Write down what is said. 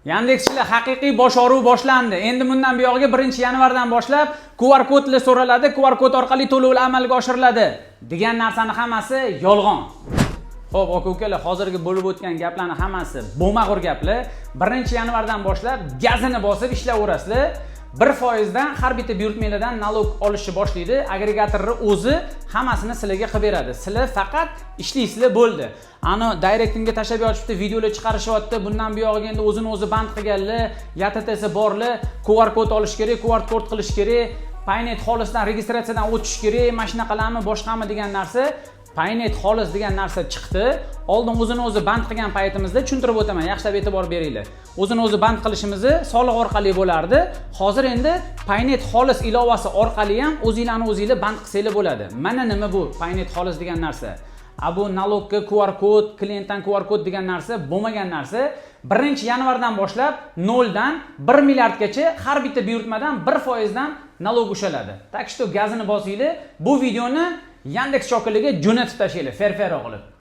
Yandexchilar haqiqiy boshqaruv boshlandi. Endi bundan buyog'iga 1-yanvardan boshlab QR kodlar so'raladi, QR kod orqali to'lovlar amalga oshiriladi degan narsani hammasi yolg'on. Xo'p, aka-ukalar, hozirgi bo'lib o'tgan gaplarni hammasi bo'mag'ur gaplar. 1-yanvardan boshlab gazini bosib ishlaverasizlar. 1% dan har bitta buyurtmalardan nalog olishni boshlaydi. Agregatorni o'zi hammasini sizlarga qilib beradi. Sizlar faqat ishlaysizlar bo'ldi. Ani Directingga tashlab yotibdi, videolar chiqarishyapti. Bundan buyog'iga endi o'zini bank qilganlar, YTTsi borlar, QR kod olish kerak, QR kod qilish kerak, Paynet xolisdan registratsiyadan o'tish kerak, mashina qalammi, boshqami degan narsa. Paynet xolis degan narsa chiqdi. Oldin o'zini band qilgan paytimizda tushuntirib o'taman, yaxshilab e'tibor beringlar. O'zini band qilishimizni soliq orqali bo'lardi. Hozir endi Paynet xolis ilovasi orqali ham o'zingizlar band qilsanglar bo'ladi. Mana nima bu Paynet xolis degan narsa? Bu nalogga QR kod, klientdan QR kod degan narsa bo'lmagan narsa. 1-yanvardan boshlab 0 dan 1 milliardgacha har bitta buyurtmadan 1% dan nalog ushaladi. Tak что gazini bosinglar, bu videoni Yandex chokiliga jo'natib tashlaylar, fer-fer o'g'lib.